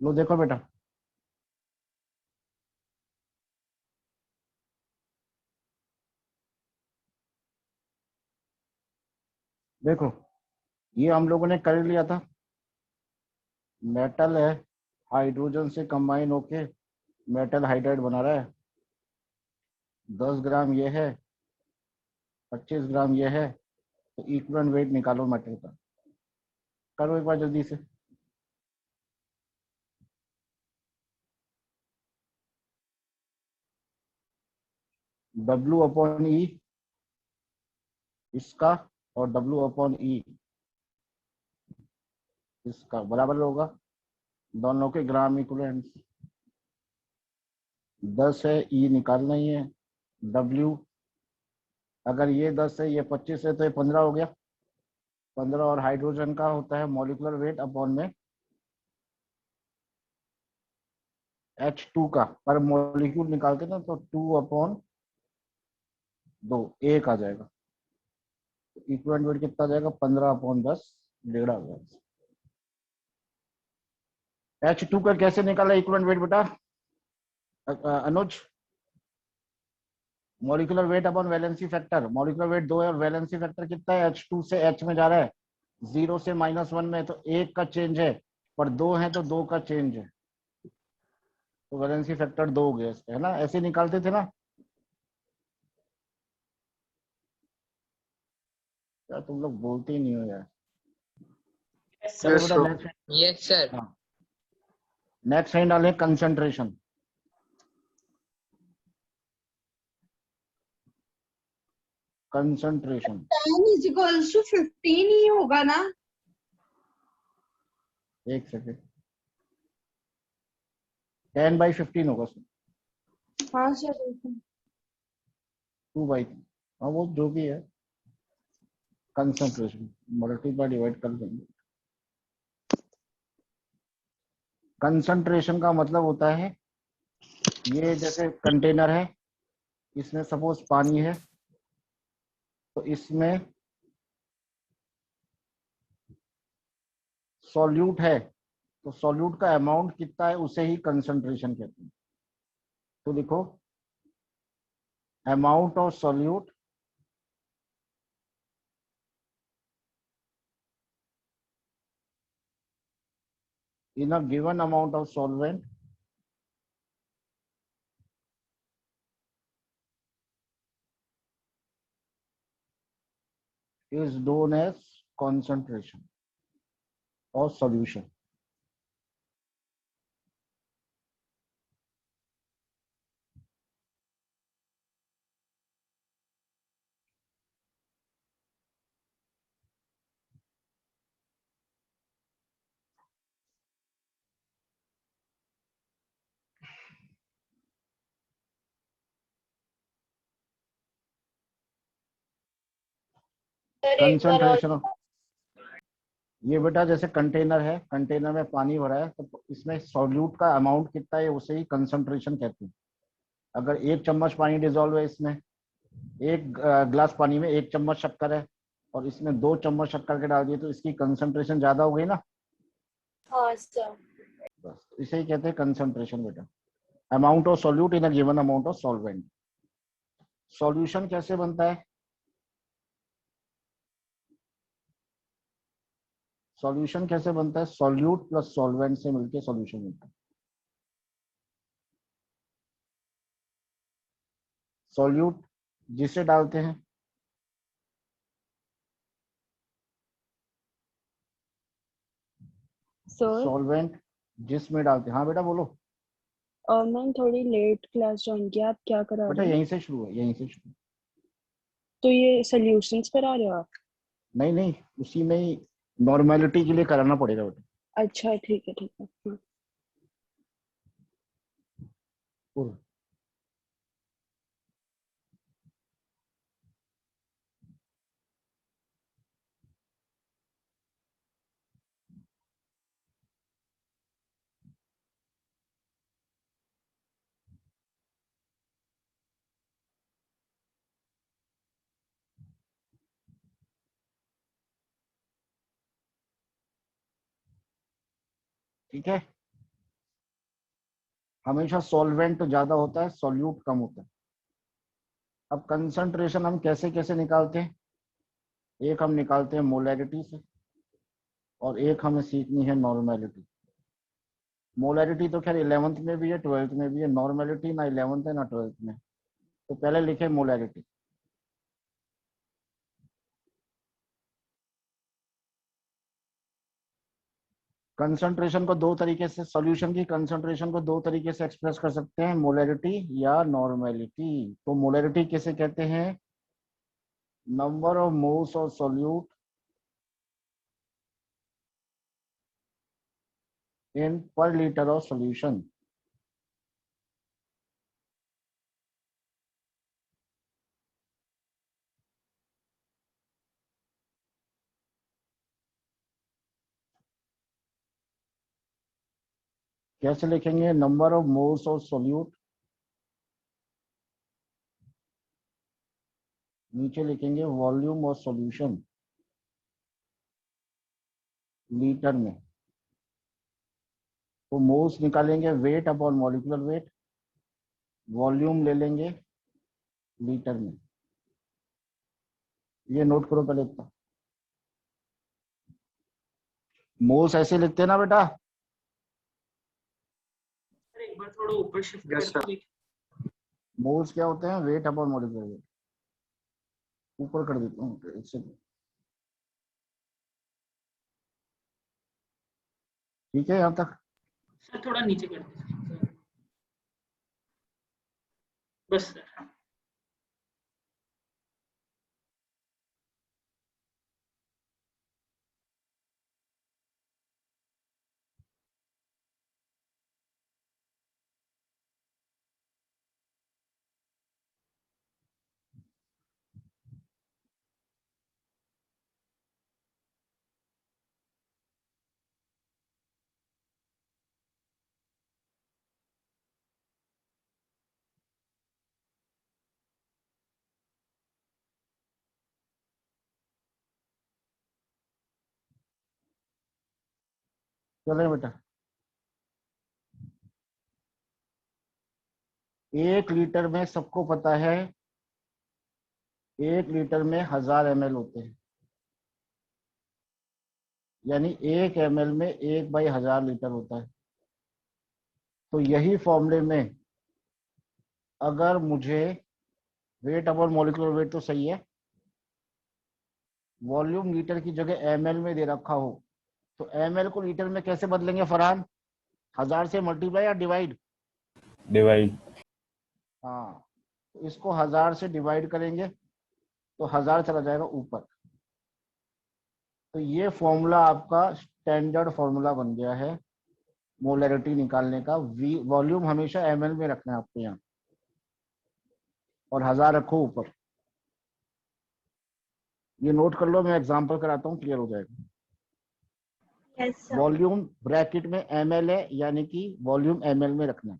लो देखो बेटा, देखो ये हम लोगों ने कर लिया था। मेटल है, हाइड्रोजन से कंबाइन होके मेटल हाइड्राइड बना रहा है। 10 ग्राम ये है, 25 ग्राम ये है, तो इक्वल वेट निकालो मेटल का। करो एक बार जल्दी से। W/E इसका और W/E इसका बराबर होगा, दोनों के ग्राम इक्विवेलेंट। 10 है, E निकालना ही है। W, अगर ये 10 है, ये 25 है, तो ये 15 हो गया। 15, और हाइड्रोजन का होता है मॉलिक्यूलर वेट अपॉन में H2 का, पर मॉलिक्यूल निकालते ना तो 2/2 एक आ जाएगा। इक्विवेलेंट वेट कितना आ जाएगा? 15/10, 1.5 आ जाएगा। H2 का कैसे निकाला इक्विवेलेंट वेट बेटा? Anuj, molecular weight upon valency factor. Molecular weight 2 है और वैलेंसी फैक्टर कितना है? H2 से H में जा रहा है, 0 से -1 में, तो 1 का चेंज है, पर 2 है तो 2 का चेंज है, तो वैलेंसी फैक्टर 2 हो गया इसका, है ना? ऐसे निकालते थे ना यार, तुम लोग बोलते ही नहीं हो यार। चलो यस बेटा सर। नेक्स्ट। Yes sir. हाँ, नेक्स्ट है डालें कंसंट्रेशन। कंसंट्रेशन 10 = 15 ही होगा ना? एक सेकेंड, 10/15 होगा उसमें, हाँ सर। 2/3। हाँ वो जो भी है, कंसंट्रेशन मल्टीप्लाई डिवाइड कर देंगे। कंसंट्रेशन का मतलब होता है, ये जैसे कंटेनर है, इसमें सपोज पानी है, तो इसमें सॉल्यूट है, तो सॉल्यूट का अमाउंट कितना है उसे ही कंसंट्रेशन कहते हैं। तो लिखो, amount of solute in a given amount of solvent is known as concentration or solution. Sir एक बार और। कंसंट्रेशन, ये बेटा जैसे कंटेनर है, कंटेनर में पानी भरा है, तो इसमें सॉल्यूट का अमाउंट कितना है उसे ही कंसंट्रेशन कहते हैं। अगर 1 चम्मच पानी डिजोल्व है इसमें, एक ग्लास पानी में 1 चम्मच शक्कर है, और इसमें 2 चम्मच शक्कर के डाल दिए, तो इसकी कंसंट्रेशन ज्यादा हो गई ना। हाँ सर। बस इसे ही कहते हैं कंसंट्रेशन बेटा, amount of solute in a given amount of solvent. Solution कैसे बनता है? सॉल्यूशन कैसे बनता है? सॉल्यूट प्लस सॉल्वेंट से मिलकर सॉल्यूशन बनता है। सॉल्यूट जिसे डालते हैं, सर सॉल्वेंट जिसमें डालते हैं। हाँ बेटा बोलो। मैम थोड़ी लेट क्लास ज्वाइन किया, आप क्या करा बेटा रहे हैं? यहीं से शुरू है, यहीं से शुरू। तो ये सॉल्यूशंस करा रहे हो आप? नहीं नहीं, उसी में ही नॉर्मेलिटी के लिए कराना पड़ेगा बेटा। अच्छा ठीक है ठीक है। हाँ। पूरा। ठीक है, हमेशा सॉल्वेंट ज्यादा होता है, सॉल्यूट कम होता है। अब कंसंट्रेशन हम कैसे कैसे निकालते हैं? एक हम निकालते हैं मोलैरिटी से, और एक हमें सीखनी है नॉर्मेलिटी। मोलैरिटी तो खैर 11th में भी है, 12th में भी है। नॉर्मेलिटी ना 11th है ना 12th में। तो पहले लिखे मोलैरिटी। कंसंट्रेशन को दो तरीके से, सॉल्यूशन की कंसंट्रेशन को दो तरीके से एक्सप्रेस कर सकते हैं, मोलैरिटी या नॉर्मेलिटी। तो मोलैरिटी किसे कहते हैं? Number of moles of solute in पर लीटर ऑफ सॉल्यूशन। कैसे लिखेंगे? Number of moles of solute, नीचे लिखेंगे वॉल्यूम ऑफ सॉल्यूशन लीटर में। तो मोल्स निकालेंगे weight upon molecular weight, volume ले लेंगे लीटर में। ये नोट करो पहले इतना। मोल्स ऐसे लिखते हैं ना बेटा? अरे एक बार थोड़ा ऊपर शिफ्ट Yes, कर दो। मोल्स क्या होते हैं? Weight upon molecular weight. ऊपर कर देता हूँ एक सेकंड। ठीक है यहाँ तक? सर थोड़ा नीचे कर दीजिए बस सर। चले बेटा। 1 लीटर में सबको पता है 1 लीटर में 1000 ml होते हैं, यानी 1 ml में 1/1000 लीटर होता है। तो यही फॉर्मूले में अगर मुझे वेट अपॉन मॉलिक्यूलर वेट तो सही है, वॉल्यूम लीटर की जगह ml में दे रखा हो, तो ml को लीटर में कैसे बदलेंगे फरहान? 1000 से मल्टीप्लाई या डिवाइड? डिवाइड। हाँ, तो इसको 1000 से डिवाइड करेंगे तो 1000 चला जाएगा ऊपर। तो ये फॉर्मूला आपका स्टैंडर्ड फॉर्मूला बन गया है मोलैरिटी निकालने का। वॉल्यूम हमेशा ml में रखना है आपको यहाँ, और 1000 रखो ऊपर। ये नोट कर लो, मैं एग्जांपल कराता हूँ, क्लियर हो जाएगा। Yes, sir. वॉल्यूम ब्रैकेट में ml है, यानी कि वॉल्यूम ml में रखना है।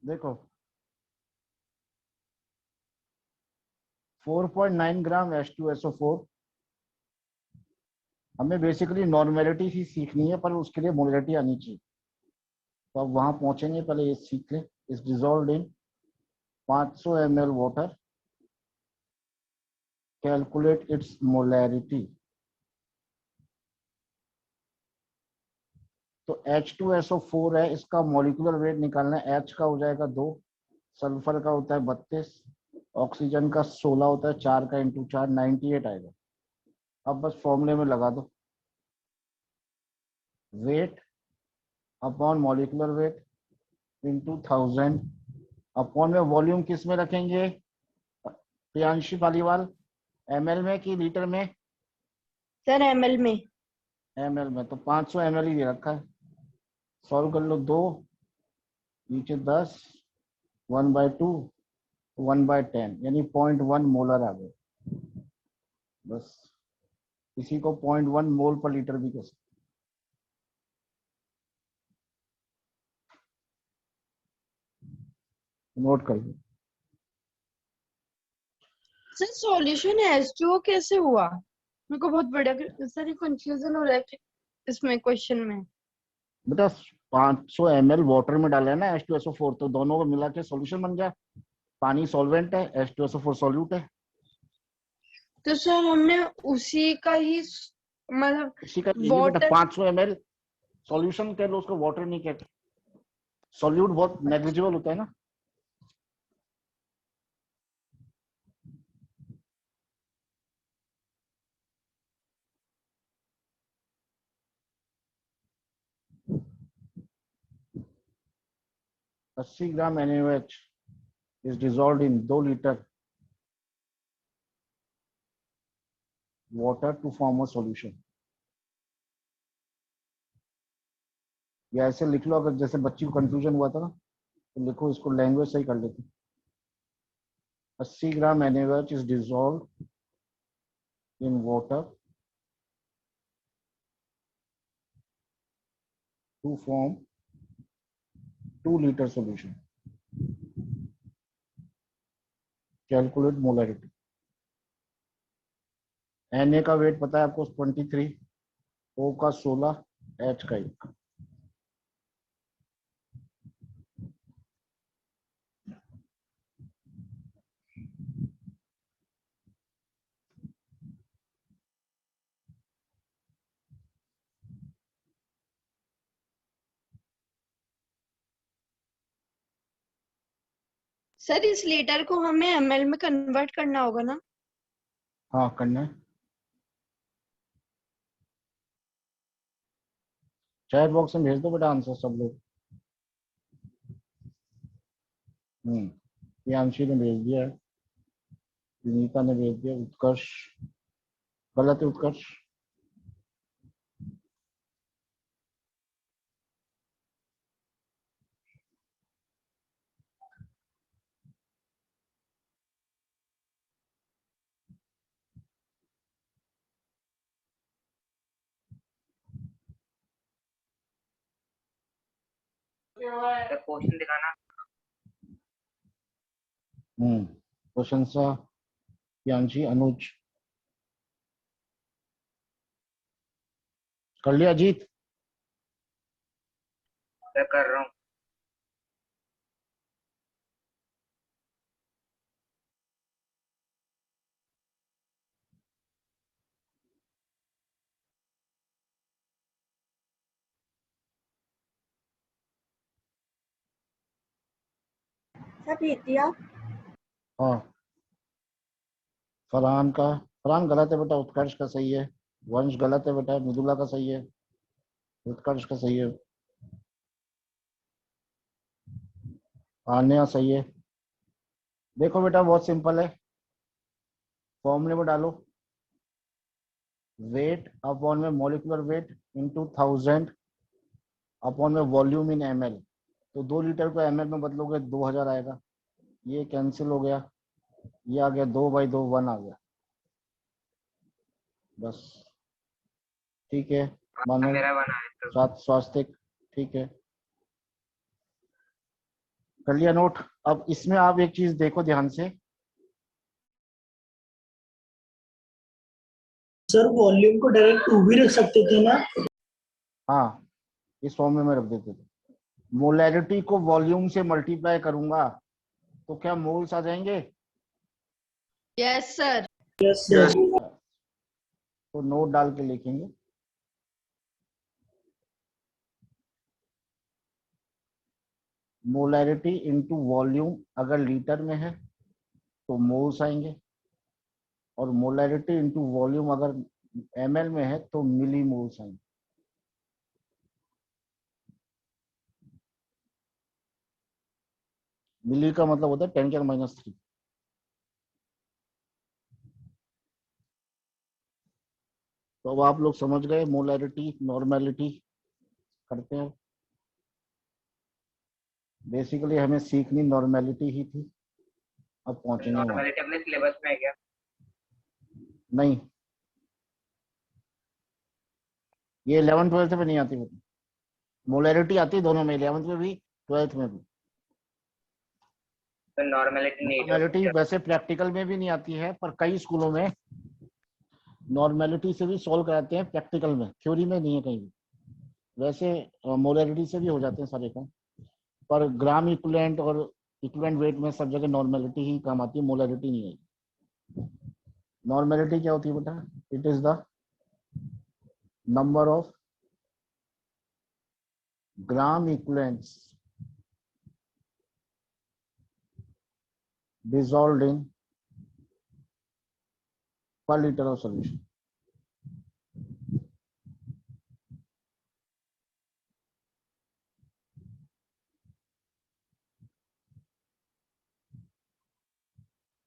देखो 4.9 ग्राम H2SO4। हमें बेसिकली नॉर्मेलिटी ही सीखनी है, पर उसके लिए मोलैरिटी आनी चाहिए। तो अब वहां पहुंचेंगे, पहले ये सीख लें। Is dissolved in 500 ml water, calculate its molarity. तो H2SO4 है, इसका मॉलिक्यूलर वेट निकालना है। H का हो जाएगा 2, सल्फर का होता है 32, ऑक्सीजन का 16 होता है, 4 का इंटू 4 98 आएगा। अब बस फॉर्मूले में लगा दो, weight upon molecular weight into 1000 upon में वॉल्यूम किस में रखेंगे प्रियांशी पालीवाल? ml में कि लीटर में? सर ml में। ml में। तो 500 ml ही दे रखा है। सॉल्व कर लो, 2 नीचे 10, 1/2 1/10 यानी 0.1 मोलर आ गए। बस इसी को 0.1 मोल पर लीटर भी कह सकते। नोट करिए। सर सॉल्यूशन H2O कैसे हुआ? मेरे को बहुत बड़ा सारी कंफ्यूजन हो रहा है इसमें क्वेश्चन में। बेटा 500 ml वाटर में डाला है ना H2SO4, तो दोनों को मिला के सॉल्यूशन बन गया। पानी सॉल्वेंट है, H2SO4 सॉल्यूट है। तो सर हमने उसी का ही मतलब इसी का ये बेटा वाटर 500 ml सॉल्यूशन कह लो उसको, वाटर नहीं कहते। सॉल्यूट बहुत नेग्लिजिबल होता है ना। अस्सी ग्राम NaOH is dissolved in 2 litre water to form a solution। या ऐसे लिख लो, अगर जैसे बच्ची को कंफ्यूजन हुआ था ना, तो लिखो इसको, लैंग्वेज सही कर लेते। 80 ग्राम NaOH is dissolved in water to form 2 liter solution। Calculate molarity. Na का वेट पता है आपको 23, O का 16, H का 1। सर इस लीटर को हमें ml में कन्वर्ट करना होगा ना? हाँ करना है। चैट बॉक्स में भेज दो बेटा आंसर सब लोग। प्रियांशी ने भेज दिया है, विनीता ने भेज दिया, उत्कर्ष गलत है। उत्कर्ष क्वेश्चन दिखाना। प्रशंसा, प्रियांशी, अनुज कर लिया। अजीत मैं कर रहा हूँ। सब भेज दिया। हाँ, फरहान गलत है बेटा, उत्कर्ष का सही है। वंश गलत है बेटा, मृदुला का सही है, उत्कर्ष का सही है, आन्या सही है। देखो बेटा बहुत सिंपल है, फॉर्मूले में डालो वेट अपॉन में मॉलिक्यूलर वेट इंटू 1000 अपॉन में वॉल्यूम इन ml। तो 2 लीटर को ml में बदलोगे 2000 आएगा। ये कैंसिल हो गया, ये आ गया 2/2 1 आ गया। बस ठीक है, मानो मेरा बना है तो। सात स्वास्तिक। ठीक है, कर लिया नोट। अब इसमें आप एक चीज देखो ध्यान से। सर वॉल्यूम को डायरेक्ट 2 भी रख सकते थे ना? हाँ, इस फॉर्म में मैं रख देते थे। मोलैरिटी को वॉल्यूम से मल्टीप्लाई करूंगा तो क्या मोल्स आ जाएंगे? Yes sir. Yes sir. तो नोट डाल के लिखेंगे मोलैरिटी इनटू वॉल्यूम। अगर लीटर में है तो मोल्स आएंगे, और मोलैरिटी इनटू वॉल्यूम अगर ml में है तो मिली मोल्स आएंगे। मिली का मतलब होता है 10⁻³ तो अब आप लोग समझ गए मोलैरिटी नॉर्मेलिटी करते हैं। बेसिकली हमें सीखनी नॉर्मेलिटी ही थी। अब पहुंचेंगे वहां। नॉर्मलिटी अपने सिलेबस में है क्या? नहीं, ये 11th 12th में नहीं आती। मोलैरिटी आती है दोनों में, 11th में भी 12th में भी। तो नॉर्मलिटी नीट नॉर्मेलिटी वैसे प्रैक्टिकल में भी नहीं आती है, पर कई स्कूलों में नॉर्मेलिटी से भी सॉल्व कराते हैं प्रैक्टिकल में, थ्योरी में नहीं है कहीं भी। वैसे मोलैरिटी से भी हो जाते हैं सारे काम, पर ग्राम इक्विवेलेंट और इक्विवेलेंट वेट में सब जगह नॉर्मेलिटी ही काम आती है, मोलैरिटी नहीं है। नॉर्मेलिटी क्या होती है बेटा? It is the number of gram equivalents dissolved in per liter of solution.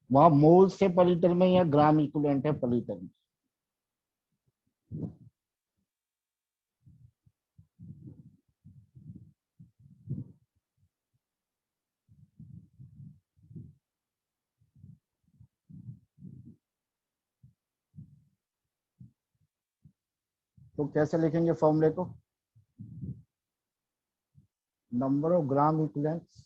वहां मोल से पर लीटर में या ग्राम इक्विवेलेंट है पर लीटर में? तो कैसे लिखेंगे फॉर्मूले को? नंबर ऑफ ग्राम इक्विवेलेंट्स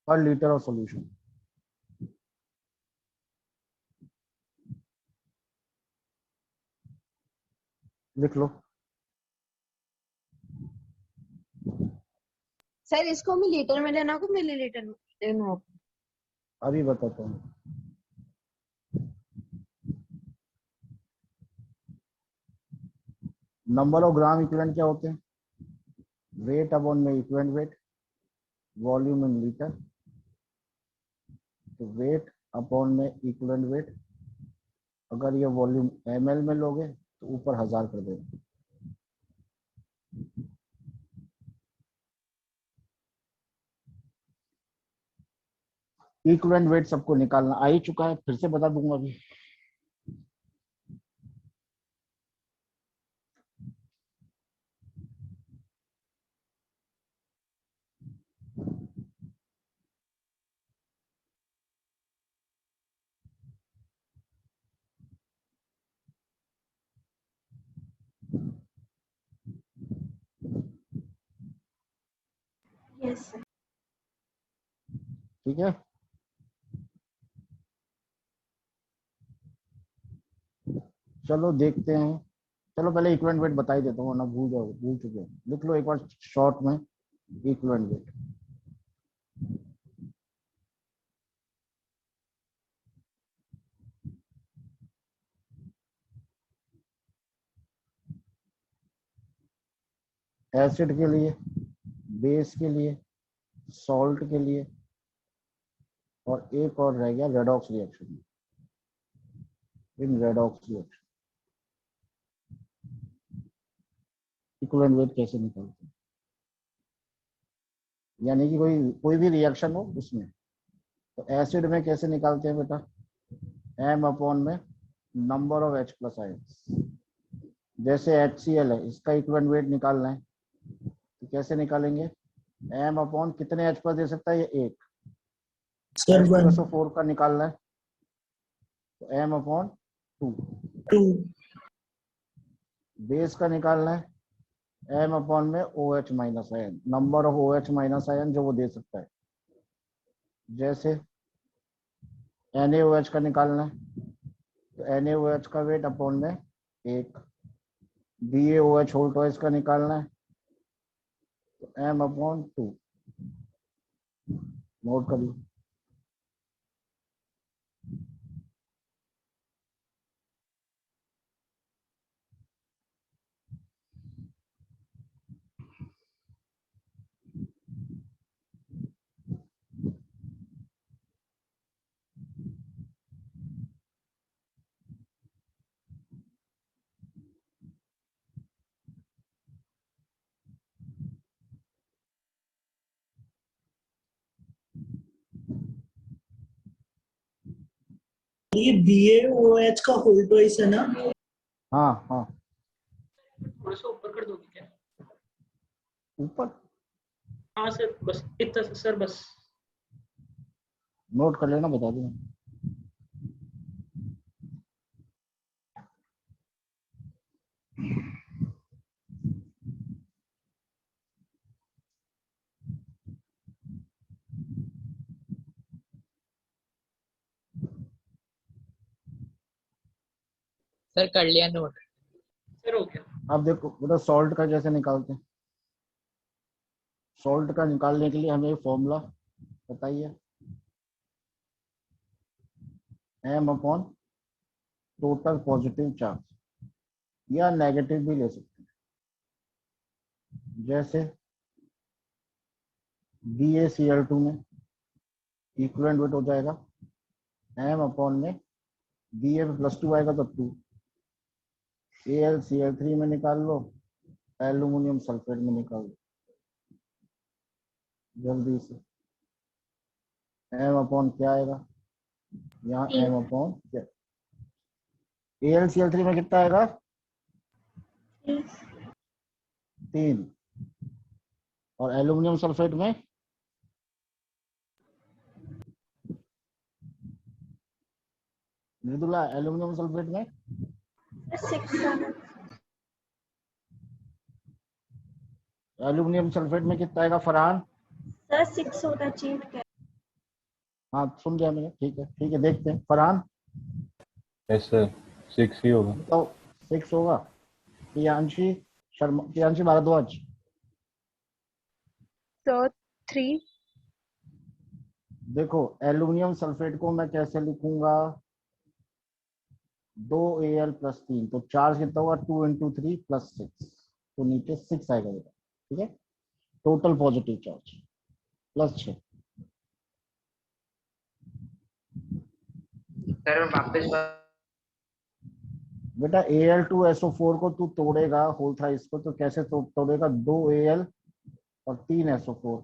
पर लीटर ऑफ सॉल्यूशन। लिख लो। सर इसको हमें लीटर में लेना होगा, मिलीलीटर में लेना होगा? अभी बताता हूँ। नंबर ऑफ ग्राम इक्विवेलेंट क्या होते हैं? वेट अपॉन में equivalent wait, volume in litre. तो वेट अपॉन में इक्विवेलेंट वेट, अगर ये वॉल्यूम ml में लोगे तो ऊपर 1000 कर देना। इक्विवेलेंट वेट सबको निकालना आ ही चुका है, फिर से बता दूंगा अभी। Yes, sir. ठीक है, चलो देखते हैं। चलो पहले इक्विवेलेंट वेट बता ही देता हूँ, ना भूल जाओ, भूल चुके हैं। लिख लो एक बार शॉर्ट में इक्विवेलेंट वेट। एसिड के लिए, बेस के लिए, सॉल्ट के लिए, और एक और रह गया रेडॉक्स रिएक्शन। इन रेडॉक्स रिएक्शन इक्विवेलेंट वेट कैसे निकालते हैं? यानी कि कोई भी रिएक्शन हो उसमें, तो एसिड में कैसे निकालते हैं बेटा? m अपॉन में number of H plus ions. जैसे HCl है, इसका इक्विवेलेंट वेट निकालना है तो कैसे निकालेंगे? m अपॉन कितने H प्लस दे सकता है ये? एक। सर H2SO4 का निकालना है तो m अपॉन 2। 2 बेस का निकालना है m अपॉन में OH minus ion, number of OH minus ion जो वो दे सकता है। जैसे NaOH का निकालना है तो NaOH का वेट अपॉन में 1। BaOH होल ट्वाइस का निकालना है तो m अपॉन 2। नोट कर लो। ये BaOH का होल ट्वाइस है ना? हाँ हाँ, थोड़ा सा ऊपर कर दोगे क्या? ऊपर हाँ सर, बस इतना सर, बस नोट कर लेना, बता दूंगा। सर कर लिया नोट। सर हो गया। अब देखो बेटा, सॉल्ट का कैसे निकालते हैं। सॉल्ट का निकालने के लिए हमें फॉर्मूला बताइए, m upon total positive charge, या नेगेटिव भी ले सकते हैं। जैसे BaCl2 में इक्विवेलेंट वेट हो जाएगा m अपॉन में Ba में +2 आएगा तो 2, AlCl3 में निकाल लो, एल्यूमिनियम सल्फेट में निकाल लो जल्दी से। m अपॉन क्या आएगा, यहाँ m अपॉन क्या, AlCl3 में कितना आएगा 3, और एल्यूमिनियम सल्फेट में मृदुला, एल्यूमिनियम सल्फेट में 6 एल्यूमिनियम सल्फेट में कितना आएगा फरहान। सर 6 होना चाहिए, मैं कह हाँ सुन लिया मैंने, ठीक है ठीक है, देखते हैं। फरहान यस सर, 6 ही होगा। बताओ 6 होगा। प्रियांशी शर्मा, प्रियांशी भारद्वाज So 3. देखो एल्यूमिनियम सल्फेट को मैं कैसे लिखूंगा, 2Al + 3, तो चार्ज कितना होगा 2 × 3 + 6, तो नीचे 6 आएगा बेटा, ठीक है। Total positive charge +6। सर वापस बेटा Al2SO4 को तू तोड़ेगा होल थ्राइस को, तो कैसे तोड़ेगा, 2Al और 3 SO4,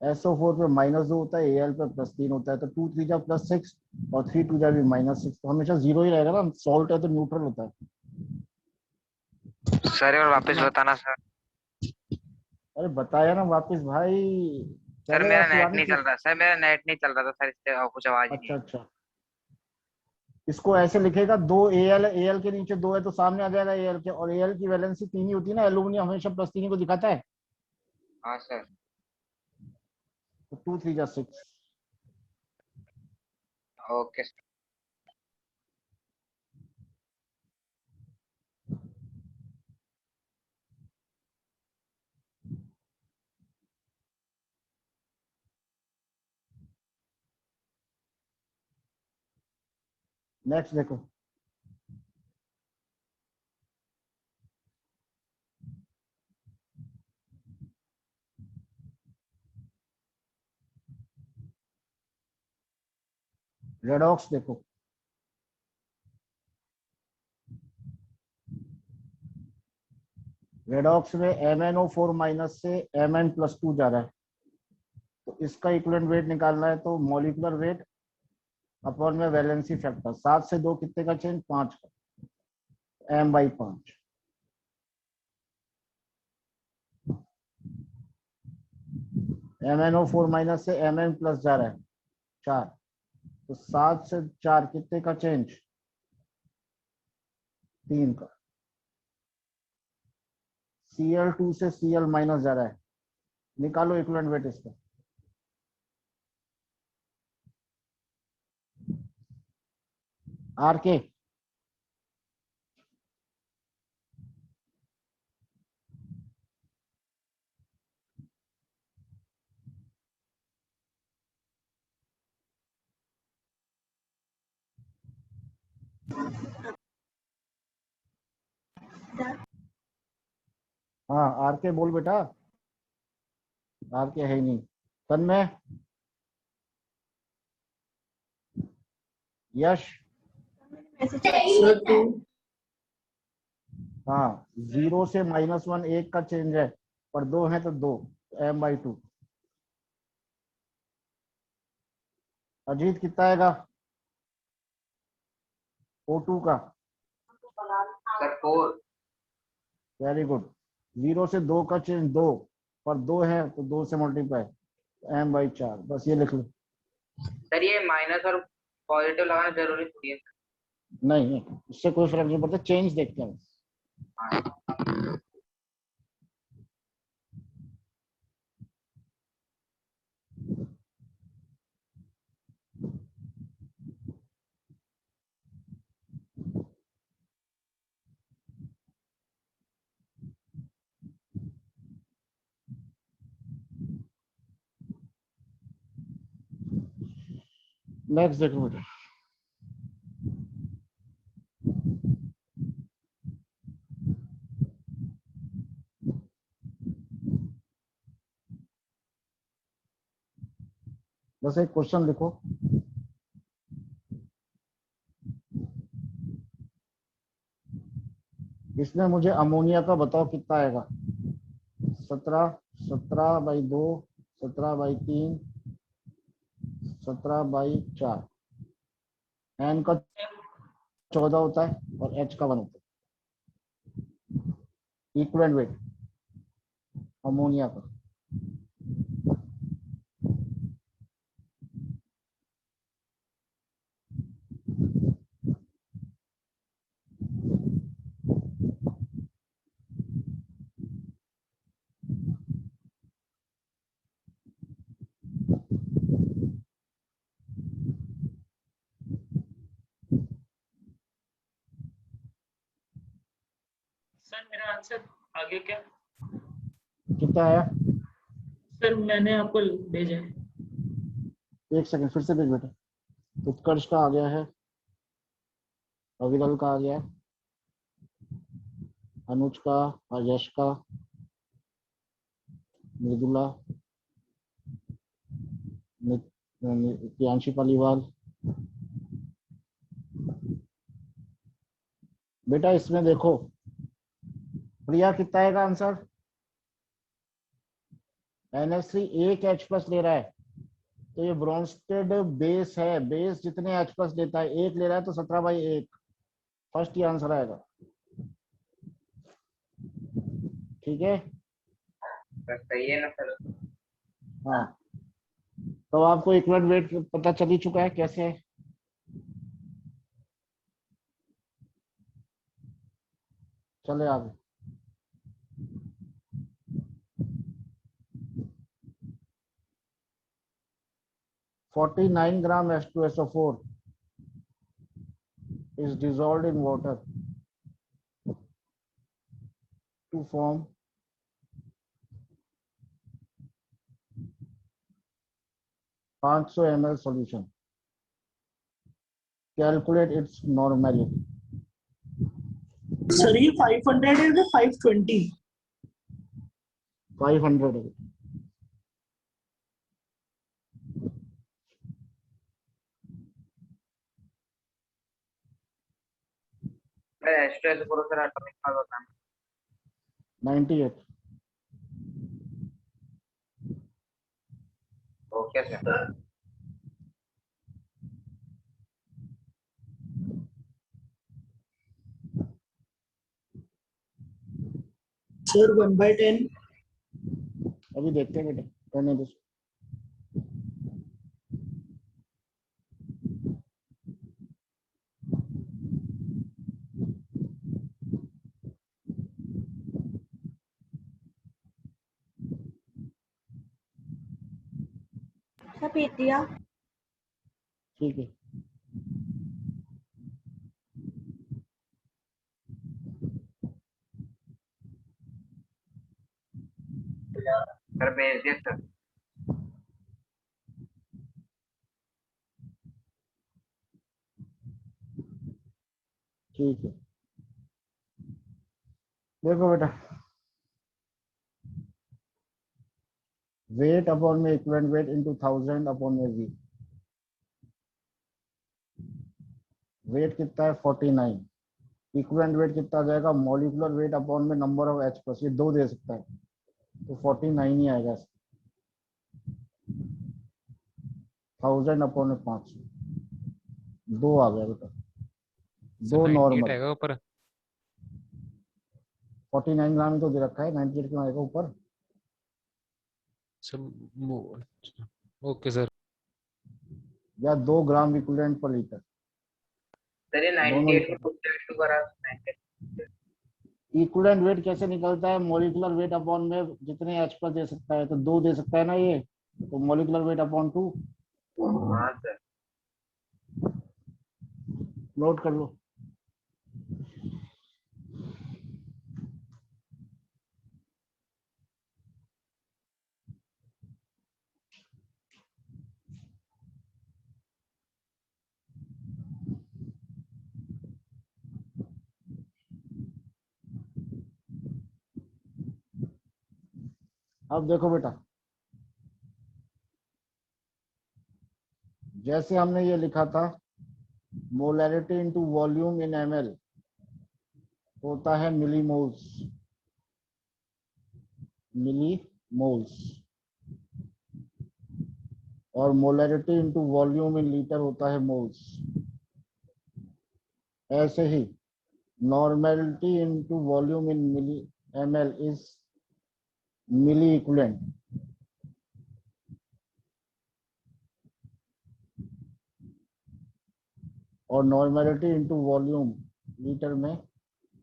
SO4 पे -2 होता है, Al पे +3 होता है, तो 2 3 जा +6 और 3 2 जा भी -6, तो हमेशा 0 ही रहेगा ना, सॉल्ट है तो न्यूट्रल होता है। सर और वापस बताना सर। अरे बताया ना वापस भाई, सर चलेगा मेरा नेट शिवानी नहीं की। चल रहा, सर मेरा नेट नहीं चल रहा था सर, इससे कुछ आवाज ही नहीं अच्छा है। अच्छा, इसको ऐसे लिखेगा, 2Al, Al के नीचे 2 है तो सामने आ जाएगा Al के, और Al की वैलेंसी 3 ही होती है ना, एल्यूमिनियम हमेशा +3 को दिखाता है, हाँ सर। तो 2 3 जा 6। Okay sir. नेक्स्ट देखो, रेडॉक्स देखो, रेडॉक्स में MnO4- से Mn+2 जा रहा है, तो इसका इक्विवेलेंट वेट निकालना है, तो मॉलिक्यूलर वेट अपॉन में वैलेंसी फैक्टर, 7 से 2 कितने का चेंज, 5 का, m/5। MnO4- से Mn+ जा रहा है 4, तो 7 से 4 कितने का चेंज, 3 का। Cl2 से Cl- जा रहा है, निकालो इक्विवेलेंट वेट इसका। आर के हाँ, आर के बोल बेटा, आर के है ही नहीं। तन्मय, यश, मैसेज सर 2। हाँ 0 से -1 1 का चेंज है, पर 2 है तो 2, m/2। अजीत कितना आएगा O2 का, सर 4। Very good. 0 से 2 का चेंज 2, पर 2 है तो 2 से मल्टीप्लाई, m/4, बस ये लिख लो। सर ये माइनस और पॉजिटिव लगाना जरूरी थोड़ी है। नहीं, उससे कोई फर्क नहीं पड़ता, चेंज देखते हैं बस। नेक्स्ट देखो बेटा, बस एक क्वेश्चन लिखो। इसमें मुझे अमोनिया का बताओ कितना आएगा। 17/2, 17/3, 17/4। एन का 14 होता है और एच का 1 होता है। इक्विवेलेंट वेट अमोनिया का। सर मेरा आंसर आगे क्या? कितना आया? सर मैंने आपको भेजा है। एक सेकंड, फिर से देख बेटा। उत्कर्ष का आ गया है, अविरल का आ गया, अनुज का, यश का, मृदुला, प्रियांशी पालीवाल। बेटा इसमें देखो, प्रिया कितना आएगा आंसर? NH3 एक H+ ले रहा है, तो ये ब्रोंस्टेड बेस है। बेस जितने H+ लेता है, एक ले रहा है तो 17/1 फर्स्ट ही आंसर आएगा। ठीक है, सर सही है ना सर? हाँ। तो आपको इक्विवेलेंट वेट पता चल ही चुका है कैसे है। चले आगे। (49 grams H2SO4 is dissolved in water to form 500 ml solution. Calculate its normality. Sir ये 500 है या 520? 500 है। Sir H2SO4 sir atomic mass होता है 98। Okay sir. सर 1/10। अभी देखते हैं बेटा, करने दो। सब पीट दिया। ठीक है, सर भेज दिया सर। ठीक है। देखो बेटा, वेट अपॉन में इक्विवेलेंट वेट इनटू 1000 अपॉन में V। वेट कितना है? 49। इक्विवेलेंट वेट कितना आ जाएगा? मॉलिक्यूलर वेट अपॉन में नंबर ऑफ H+, ये 2 दे सकता है तो 49 ही आएगा। 1000 अपॉन में 500, 2 आ गया बेटा। 2 नॉर्मल। 49 ग्राम ही तो दे रखा है, 98 क्यों आएगा ऊपर? Okay sir. या 2 ग्राम इक्विवेलेंट पर लीटर, सर ये दोनों 98 को 2 करा 98। इक्विवेलेंट वेट कैसे निकलता है? मॉलिक्यूलर वेट अपॉन में जितने एच पर दे सकता है, तो 2 दे सकता है ना ये, तो मॉलिक्यूलर वेट अपॉन 2 हाँ सर। नोट कर लो। अब देखो बेटा, जैसे हमने ये लिखा था molarity into volume in ml होता है मिलीमोल्स, मिलीमोल्स, और molarity into volume in litre होता है मोल्स। ऐसे ही normality into volume in milli ml is milli equivalent. और नॉर्मेलिटी इनटू वॉल्यूम लीटर में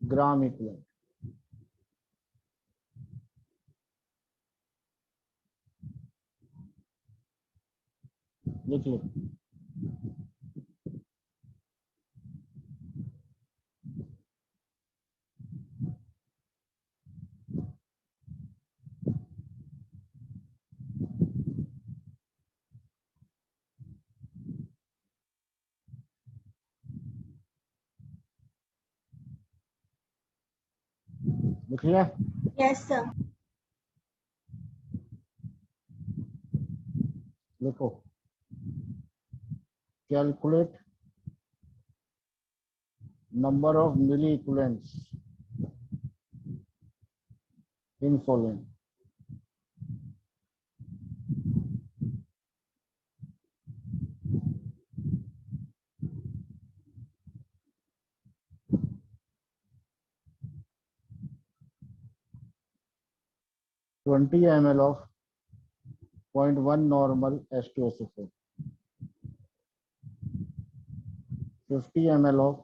ग्राम इक्विवेलेंट। लिख लो। लिख लिया? Yes sir. लिखो, calculate number of milli equivalents in following. (20 ml of 0.1 normal H2SO4, 50 ml of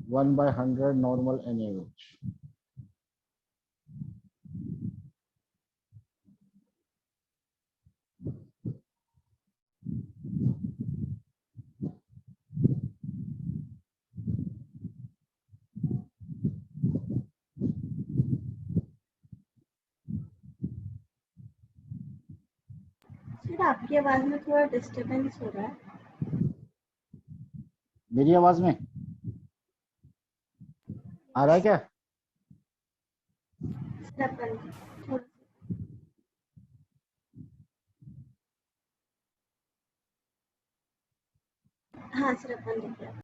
1/100 normal NaOH, sir आपकी आवाज में थोड़ा डिस्टरबेंस हो रहा है। मेरी आवाज में आ रहा है क्या? सर अपन थोड़ा, हाँ सर अपन देख रहे हैं।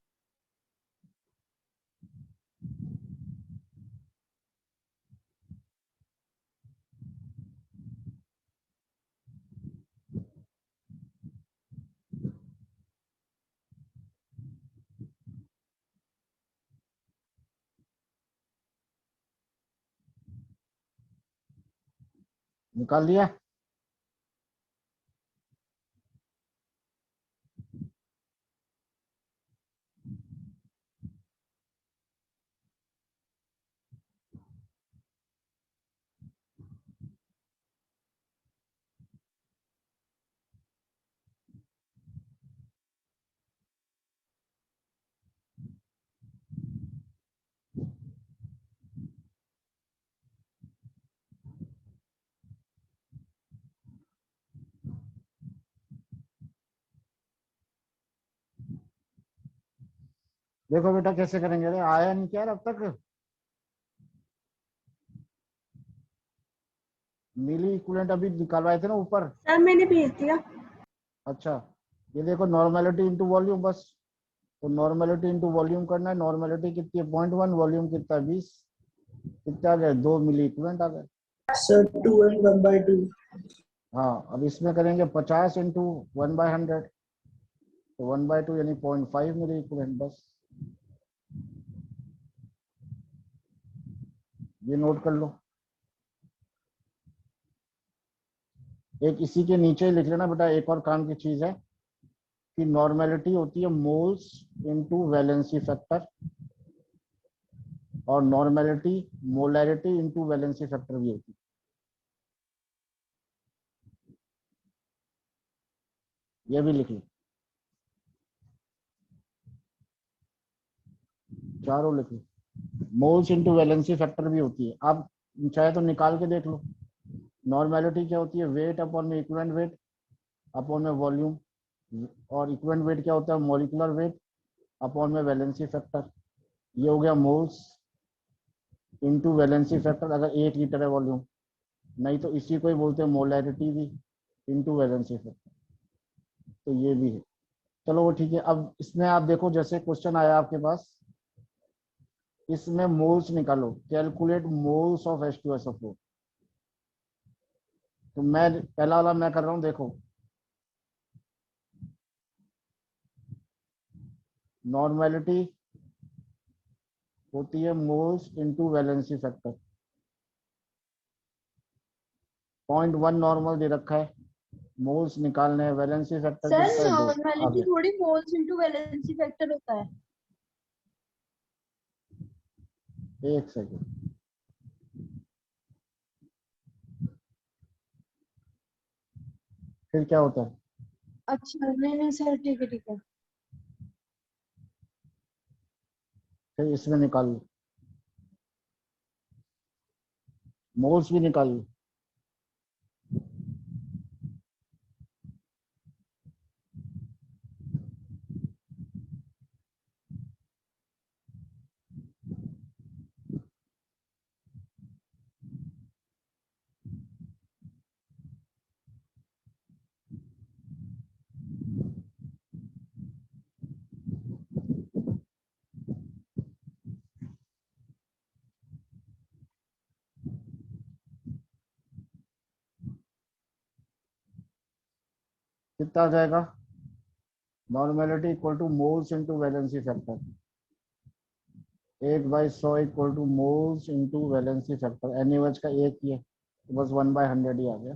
निकाल लिया? देखो बेटा कैसे करेंगे। अरे आया नहीं क्या अब तक? मिली इक्विवेलेंट अभी निकालवाए थे ना ऊपर। सर मैंने भेज दिया। अच्छा, ये देखो नॉर्मेलिटी इनटू वॉल्यूम, बस तो नॉर्मेलिटी इनटू वॉल्यूम करना है। नॉर्मेलिटी कितनी है? 0.1, वॉल्यूम कितना है? 20। कितना आ गए? 2 मिली इक्विवेलेंट आ गए। Sir 2 and 1/2। हाँ, अब इसमें करेंगे 50 इंटू 1/100, तो 1/2 यानी 0.5 मिली इक्विवेलेंट। बस ये नोट कर लो। एक इसी के नीचे ही लिख लेना बेटा, एक और काम की चीज है कि नॉर्मेलिटी होती है मोल्स इनटू वैलेंसी फैक्टर, और normality molarity into valency factor भी होती है। ये भी लिख लो, चारों लिख लो। मोल्स इनटू वैलेंसी फैक्टर भी होती है, आप चाहे तो निकाल के देख लो। नॉर्मेलिटी क्या होती है, वेट अपॉन में इक्विवेलेंट वेट अपॉन में वॉल्यूम, और इक्विवेलेंट वेट क्या होता है, मॉलिक्यूलर वेट अपॉन में वैलेंसी फैक्टर। ये हो गया मोल्स इनटू वैलेंसी फैक्टर अगर 1 लीटर है वॉल्यूम, नहीं तो इसी को ही बोलते हैं मोलैरिटी भी इनटू वैलेंसी फैक्टर। तो ये भी है। चलो वो ठीक है। अब इसमें आप देखो, जैसे क्वेश्चन आया आपके पास, इसमें मोल्स निकालो, कैलकुलेट मोल्स ऑफ H2SO4। तो मैं पहला वाला मैं कर रहा हूं, देखो नॉर्मेलिटी होती है moles into valency factor. 0.1 normal दे रखा है, मोल्स निकालने हैं, वैलेंसी फैक्टर सर कितना है 2। आ नॉर्मेलिटी गया, थोड़ी मोल्स इनटू वैलेंसी फैक्टर होता है। एक सेकेंड। फिर क्या होता है, अच्छा नहीं नहीं सर, ठीक है ठीक है। फिर इसमें निकाल लो, मोल्स भी निकाल लो। कितना आ जाएगा, normality equal two moles into valency factor, 1/100 equal two moles into valency factor. NH का एक ही है, तो बस 1/100 ही आ गया।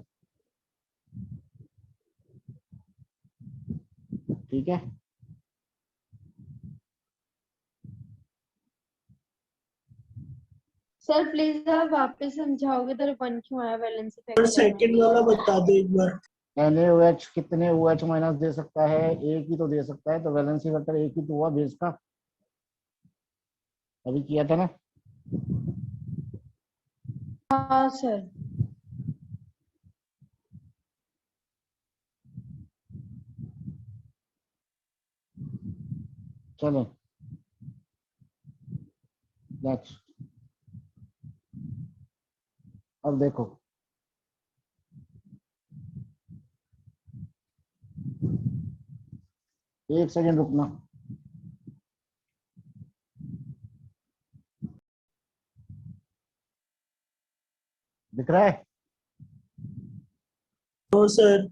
ठीक है, सर प्लीज आप वापस समझाओगे तेरे वन क्यों आया वैलेंसी और फैक्टर में। सेकंड वाला बता दो एक बार। NaOH कितने OH माइनस दे सकता है, एक ही तो दे सकता है, तो वैलेंसी फैक्टर एक ही तो हुआ बेस का, अभी किया था ना। हाँ सर। चलो नेक्स्ट। अब देखो, एक सेकेंड रुकना। दिख रहा है, नो सर,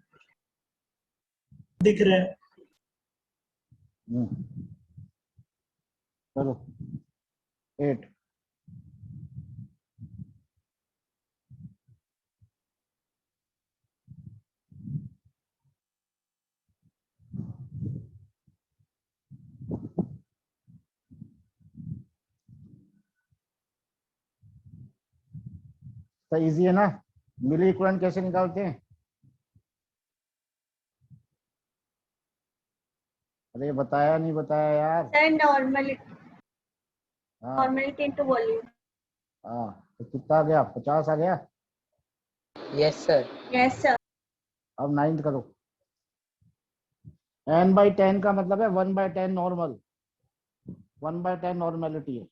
दिख रहा है। चलो 8। तो इजी है ना, मिली इक्विवेलेंट कैसे निकालते हैं, अरे बताया नहीं बताया यार। सर नॉर्मलिटी हाँ इनटू वॉल्यूम। हाँ, तो कितना आ गया, 50 आ गया। Yes sir. Yes sir. अब 9th करो। n/10 का मतलब है 1/10 नॉर्मल, 1/10 नॉर्मेलिटी है।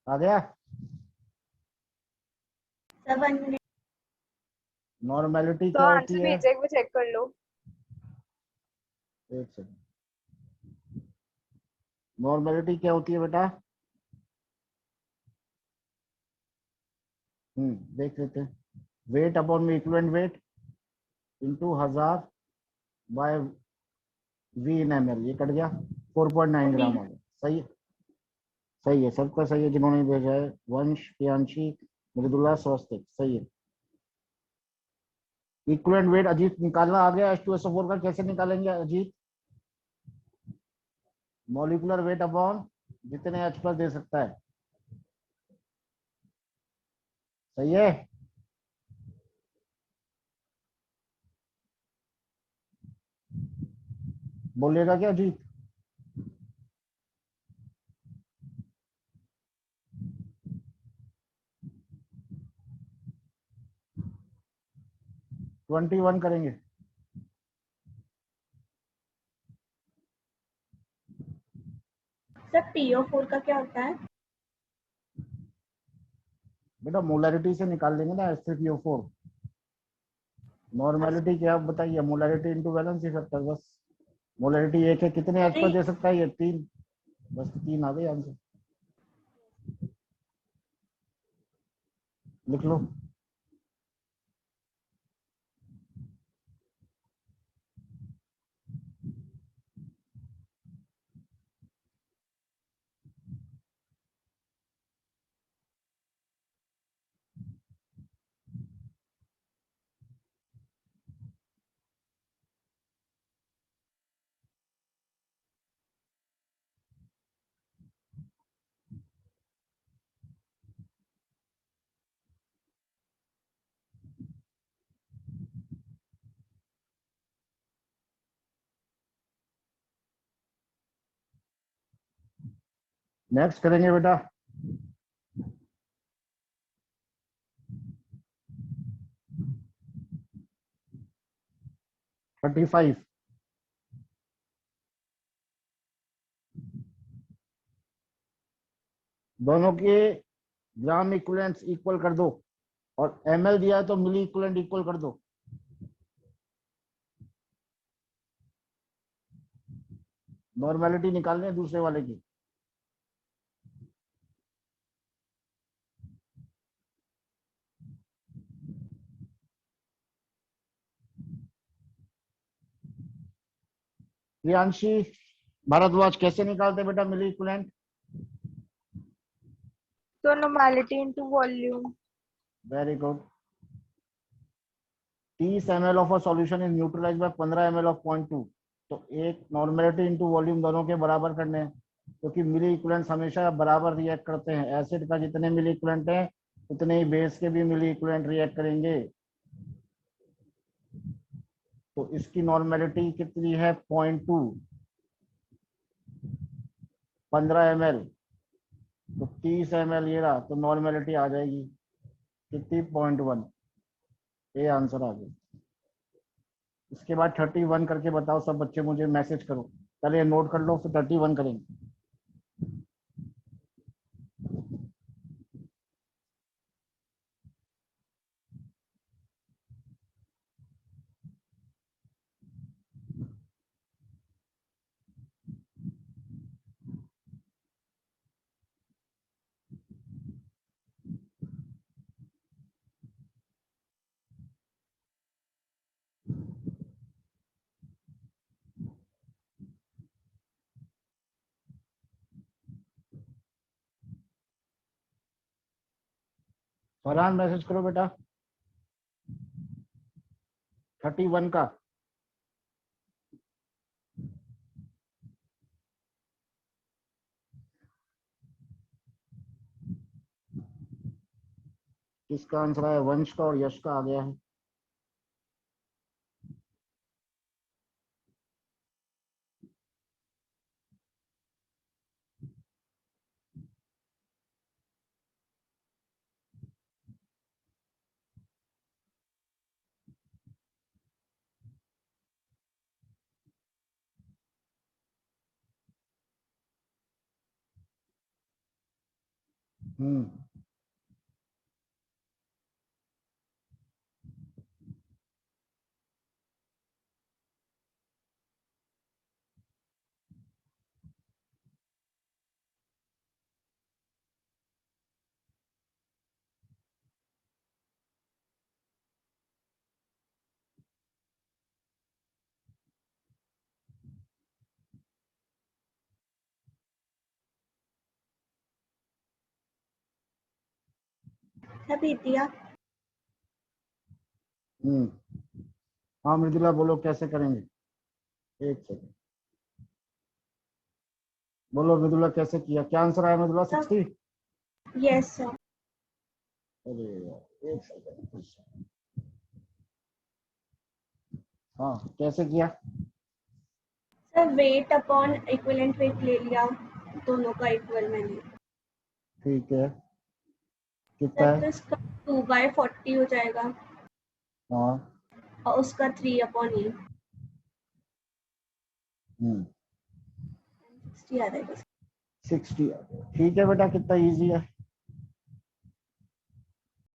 आ गया? Sir 1 minute. नॉर्मेलिटी तो क्या होती आंसर है? भेजा, एक बार चेक कर लो। एक सेकंड। नॉर्मेलिटी क्या होती है बेटा? देख लेते हैं। वेट अपॉन में equivalent weight into 1000 by V in M L, ये कट गया 4.9 ग्राम आ गया। सही है, सही है, सबका सही है जिन्होंने भेजा है। वंश, प्रियांशी, मृदुला, स्वस्तिक, सही है। इक्विवेलेंट वेट अजीत निकालना आ गया H2SO4 का, कैसे निकालेंगे अजीत? मॉलिक्यूलर वेट अपॉन जितने H प्लस दे सकता है, सही है। बोलिएगा क्या अजीत? ट्वेंटी वन करेंगे। सर PO4 का क्या होता है? बेटा मोलैरिटी से निकाल लेंगे ना H3PO4। नॉर्मेलिटी क्या आप बताइए? मोलैरिटी इंटू वैलेंसी फैक्टर, बस। मोलैरिटी एक है, कितने H पर नहीं, दे सकता है? ये 3, बस 3 आ गए आंसर। लिख लो। नेक्स्ट करेंगे बेटा। Thirty five. दोनों के ग्राम इक्विवेलेंट्स इक्वल कर दो, और ml दिया है तो मिली इक्विवेलेंट इक्वल कर दो। नॉर्मेलिटी निकालनी है दूसरे वाले की। प्रियांशी, भारद्वाज, कैसे निकालते बेटा मिली इक्विवेलेंट? तो normality into volume. Very good. 30 ml of a solution is neutralised by 15 ml of 0.2। तो एक नॉर्मेलिटी इंटू वॉल्यूम दोनों के बराबर करने हैं, क्योंकि मिली इक्विवेलेंट्स हमेशा बराबर रिएक्ट करते हैं। एसिड का जितने मिली इक्विवेलेंट है उतने ही बेस के भी मिली इक्विवेलेंट रिएक्ट करेंगे। तो इसकी नॉर्मेलिटी कितनी है? 0.2, 15 ml, तो 30 ml ये रहा, तो नॉर्मेलिटी आ जाएगी कितनी? 0.1। ये आंसर आ गया। इसके बाद 31 करके बताओ सब बच्चे, मुझे मैसेज करो। पहले नोट कर लो, फिर 31 करेंगे। फरहान मैसेज करो बेटा 31 का। किसका आंसर आया? वंश का और यश का आ गया है। हम्म अभी दिया। हाँ मृदुला बोलो कैसे करेंगे, एक सेकंड बोलो मृदुला कैसे किया, क्या आंसर आया मृदुला? 60। Yes sir. अरे यार एक सेकंड, हाँ कैसे किया? Sir weight upon equivalent weight ले लिया, दोनों का इक्वल मैंने। ठीक है, कितना सर तो है? इसका 2/40 हो जाएगा हाँ और उसका 3/8 60 आ जाएगा। 60। ठीक है बेटा, कितना इजी है।